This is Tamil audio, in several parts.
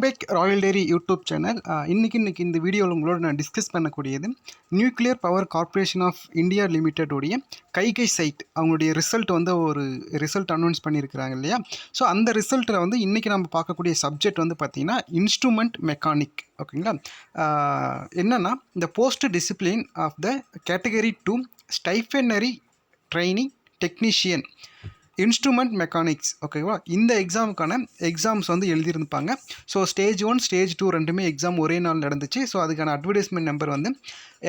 Back royal dairy YouTube channel. இன்னைக்கு இந்த வீடியோவில் உங்களோட நான் டிஸ்கஸ் பண்ணக்கூடியது nuclear power corporation of India லிமிட்டெடுடைய கைகை சைட் அவங்களுடைய ரிசல்ட் வந்து ஒரு ரிசல்ட் அனௌன்ஸ் பண்ணியிருக்கிறாங்க இல்லையா. ஸோ அந்த ரிசல்ட்டில் வந்து இன்றைக்கி நம்ம பார்க்கக்கூடிய சப்ஜெக்ட் வந்து பார்த்திங்கன்னா இன்ஸ்ட்ருமெண்ட் மெக்கானிக். ஓகேங்களா. என்னென்னா இந்த post discipline of the category 2 stipendiary training technician instrument mechanics. ஓகேவா. இந்த எக்ஸாம்ஸ் வந்து எழுதியிருப்பாங்க. ஸோ ஸ்டேஜ் 1 ஸ்டேஜ் 2 ரெண்டுமே எக்ஸாம் ஒரே நாள் நடந்துச்சு. ஸோ அதுக்கான அட்வர்டைஸ்மெண்ட் நம்பர் வந்து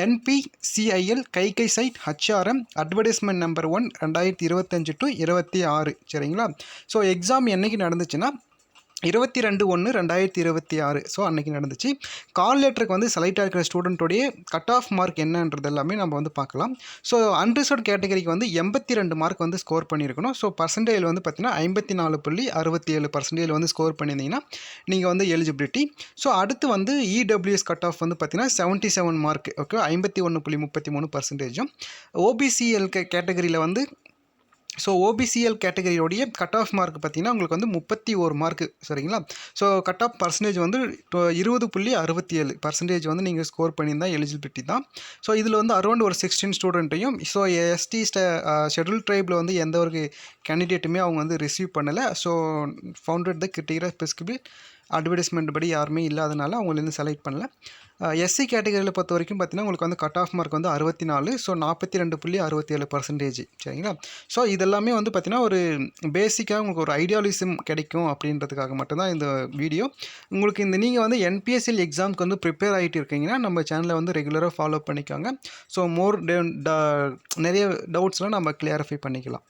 NPCIL கைகை side HRM advertisement number 1 2025 to 26. சரிங்களா. ஸோ எக்ஸாம் என்னைக்கு நடந்துச்சுன்னா 22/1/2026. ஸோ அன்றைக்கி நடந்துச்சு. கால் லெட்டருக்கு வந்து செலக்ட் ஆகிருக்கிற ஸ்டூடெண்ட்டோடைய கட் ஆஃப் மார்க் என்னன்றது எல்லாமே நம்ம வந்து பார்க்கலாம். ஸோ அன்ரிசர்வ்ட் கேட்டகரிக்கு வந்து 82 மார்க் வந்து ஸ்கோர் பண்ணியிருக்கணும். ஸோ பர்சன்டேஜ் வந்து பார்த்தீங்கன்னா 54.67% வந்து ஸ்கோர் பண்ணியிருந்தீங்கன்னா நீங்கள் வந்து எலிஜிபிலிட்டி. ஸோ அடுத்து வந்து EWS கட் ஆஃப் வந்து பார்த்தீங்கன்னா 77 மார்க். ஓகே, 51.33%. OBCL கேட்டகரியில் வந்து ஸோ OBCL கேட்டகரியோடைய கட் ஆஃப் மார்க் பார்த்தீங்கன்னா உங்களுக்கு வந்து 31 மார்க்கு. சரிங்களா. ஸோ கட் ஆஃப் பர்சன்டேஜ் வந்து 20.67% வந்து நீங்கள் ஸ்கோர் பண்ணியிருந்தால் எலிஜிபிலிட்டி தான். ஸோ இதில் வந்து அரௌண்ட் ஒரு 16 ஸ்டூடெண்ட்டையும் ஸோ ST ஷெட்யூல் ட்ரைபில் வந்து எந்த ஒரு கேண்டிடேட்டுமே அவங்க வந்து ரிசீவ் பண்ணலை. ஸோ ஃபவுண்டட் த கிரிட்டீரியா ஸ்பெசிஃபிக் அட்வர்டைஸ்மெண்ட் படி யாருமே இல்லாதனால அவங்களேருந்து செலக்ட் பண்ணல. SC கேட்டகரியில் பொறுத்த வரைக்கும் பார்த்தீங்கன்னா உங்களுக்கு வந்து கட் ஆஃப் மார்க் வந்து 64. ஸோ 42.67%. சரிங்களா. ஸோ இதெல்லாமே வந்து பார்த்தீங்கன்னா ஒரு பேசிக்காக உங்களுக்கு ஒரு ஐடியாலிசம் கிடைக்கும் அப்படின்றதுக்காக மட்டும்தான் இந்த வீடியோ. உங்களுக்கு நீங்கள் வந்து NPSL எக்ஸாமுக்கு வந்து ப்ரிப்பேர் ஆகிட்டு இருக்கீங்கன்னா நம்ம சேனலை வந்து ரெகுலராக ஃபாலோ பண்ணிக்கோங்க. ஸோ நிறைய டவுட்ஸ்லாம் நம்ம கிளியரிஃபை பண்ணிக்கலாம்.